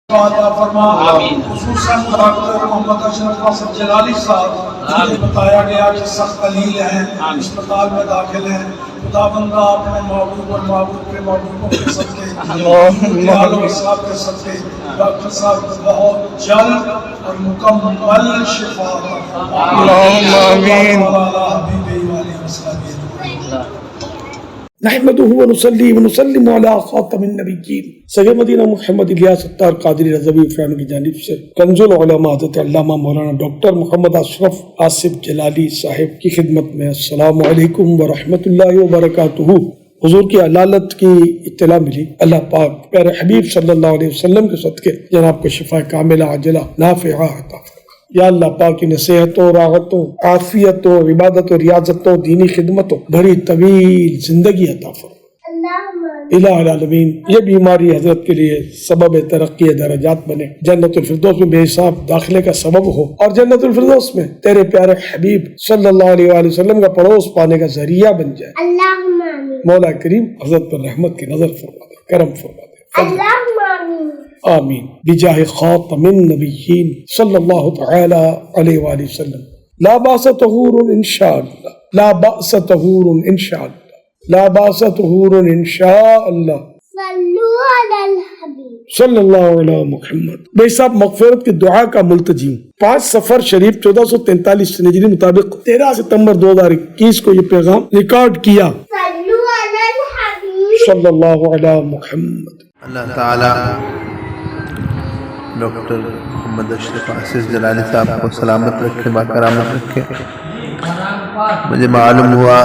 عطا فرما، خصوصاً ڈاکٹر محمد اشرف قاسم جلالی صاحب جنہیں بتایا گیا کہ سخت علیل ہیں، اسپتال میں داخل ہیں، خدا بندہ اپنے محبوب اور محبوب کے محبوبوں کے صدقے آل و اصحاب کے صدقے ڈاکٹر صاحب کو بہت جلد اور مکمل شفا عطا فرما۔ اللہم آمین۔ نحمدہ ونصلی ونسلم علی خاتم النبیین سید مدینہ محمد الیاس ستار قادری رضوی فرانی کی جانب سے کنز العلماء حضرت علامہ مولانا ڈاکٹر محمد اشرف آصف جلالی صاحب کی خدمت میں السلام علیکم ورحمۃ اللہ وبرکاتہ۔ حضور کی علالت کی اطلاع ملی، اللہ پاک پیارے حبیب صلی اللہ علیہ وسلم کے صدقے جناب کو شفا کاملہ عاجلہ نافعہ عطا فرما۔ یا اللہ پاک انہیں صحتوں، راحتوں، عافیتوں، عبادتوں، ریاضتوں، دینی خدمتوں بھری طویل زندگی عطا فرما۔ الہ العالمین یہ بیماری حضرت کے لیے سبب ترقی درجات بنے، جنت الفردوس میں بے حساب داخلے کا سبب ہو، اور جنت الفردوس میں تیرے پیارے حبیب صلی اللہ علیہ وآلہ وسلم کا پڑوس پانے کا ذریعہ بن جائے۔ اللہم آمین۔ مولا کریم حضرت پر رحمت کی نظر فرما دے، کرم فرما دے۔ اللہم آمین۔ آمین بجاہ خاتم النبیین صلی اللہ تعالی علیہ وآلہ وسلم۔ لا باس طہور انشاءاللہ، لا باس طہور انشاءاللہ، لا باس طہور انشاءاللہ۔ صلو علی الحبیب صلی اللہ علیہ محمد۔ بے صاحب مغفرت کی دعا کا ملتجم 5 صفر شریف 1443 ہجری مطابق 13 ستمبر 2021 کو یہ پیغام ریکارڈ کیا۔ صلو علی الحبیب صلی اللہ علیہ محمد۔ اللہ تعالیٰ ڈاکٹر محمد اشرف آصف جلالی صاحب کو سلامت رکھے، باکرامت رکھے۔ مجھے معلوم ہوا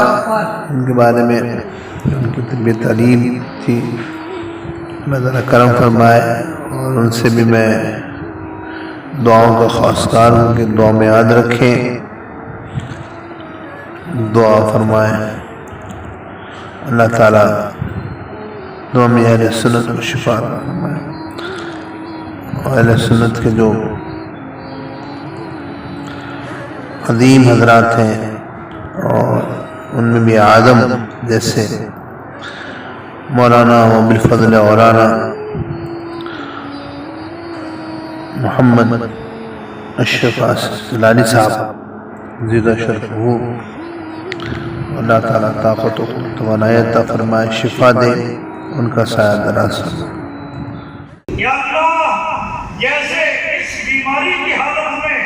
ان کے بارے میں ان کی طبیعت علیل تھی، اللہ ذرا کرم فرمائے، اور ان سے بھی میں دعاؤں کا خواستگار ہوں کہ دعا میں یاد رکھیں، دعا فرمائیں۔ اللہ تعالیٰ دعا میں اہل سنت کو شفا فرمائے، اور اہل سنت کے جو عظیم حضرات ہیں اور ان میں بھی اعظم جیسے مولانا و بالفضل اورانا محمد اشرف آصف جلالی صاحب زیدہ شرف ہو، اللہ تعالیٰ طاقت و توانائی عطا فرمائے، شفا دے، ان کا سایہ دراز فرمائے۔ یا اللہ جیسے اس بیماری کی حالت میں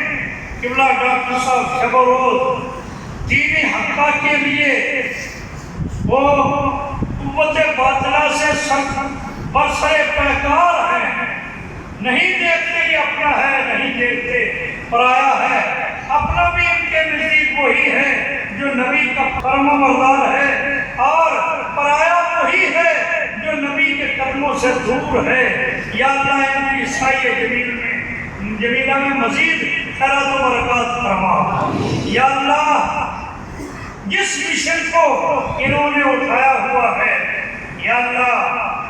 قبلہ ڈاکٹر صاحب شب و روز دینی حقہ کے لیے وہ قوت باطلہ سے برسر پیکار ہیں، نہیں دیکھتے یہ اپنا ہے، نہیں دیکھتے پرایا ہے، اپنا بھی ان کے نزدیک وہی ہے جو نبی کا فرما بردار ہے، اور پرایا وہی ہے جو نبی کے قدموں سے دور ہے۔ یا اللہ ان کی سایہ جمیلہ میں مزید خیرات و برکات فرما۔ یا اللہ جس مشن کو انہوں نے اٹھایا ہوا ہے، یا اللہ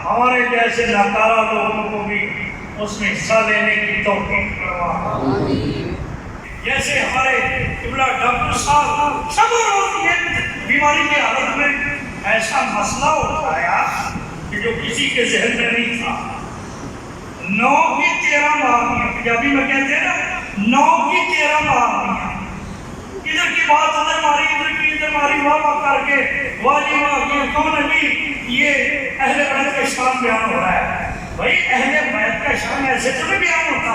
ہمارے جیسے ناکارہ لوگوں کو بھی اس میں حصہ لینے کی توفیق فرما۔ جیسے ہمارے قبلہ ڈاکٹر صاحب شب و روز یہ بیماری کے حالت میں ایسا مسئلہ اٹھایا کہ جو کسی کے ذہن میں نہیں تھا، 9 کی 13 مارنیاں، پنجابی میں کہتے ہیں نا 9 کی 13 مارنیاں، ادھر کی بات ادھر ماری، ادھر کی ادھر ماری، واہ کر کے واجب آگیا کون نبی یہ اہل بیت کا شان بیان ہو رہا ہے۔ بھائی اہل بیت کا شان ایسے تو نہیں بیان ہوتا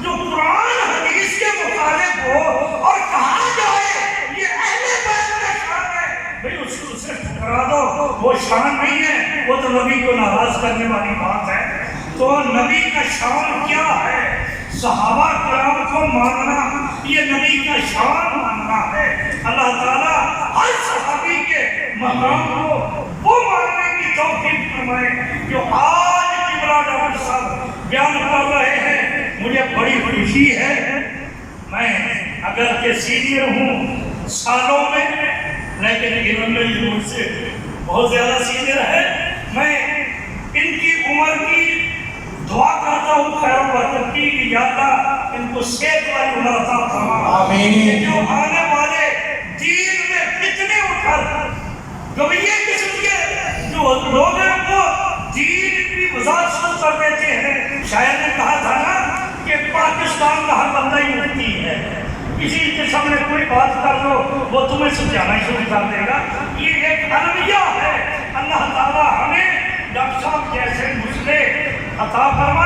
جو قرآن حدیث کے مخالف ہو اور کہا جائے یہ اہل بیت کا شان ہے، بھائی اسے ٹھکرا دو، وہ شان نہیں ہے، وہ تو نبی کو ناراض کرنے والی بات ہے۔ تو نبی کا شان کیا ہے؟ صحابہ کرام کو ماننا یہ نبی کا شان ماننا ہے۔ اللہ تعالیٰ ہر صحابی کے مقام کو وہ ماننے کی توفیق فرمائے جو آج قبلہ ڈاکٹر صاحب بیان کر رہے ہیں۔ مجھے بڑی خوشی ہے، میں اگر کہ سینئر ہوں سالوں میں، لیکن انہوں نے مجھ سے بہت زیادہ سینئر ہے، میں ان کی عمر کی دعا کرتا ہوں خیر و برکت کی کہ یا اللہ ان کو صحت والی عمر عطا فرما۔ آمین۔ جو آنے والے دین میں فتنے اٹھا گویے قسم کے جو لوگ ہیں وہ دین کی وضاحت کر دیتے ہیں، شاعر نے کہا تھا کہ پاکستان کا ہر بندہ ہی مفتی ہے، کسی کے سامنے کوئی بات کر دو وہ تمہیں سمجھانا شروع کر دے گا. یہ ایک المیہ ہے. اللہ تعالیٰ ہمیں ڈاکٹر صاحب جیسے مسئلے عطا فرمائے.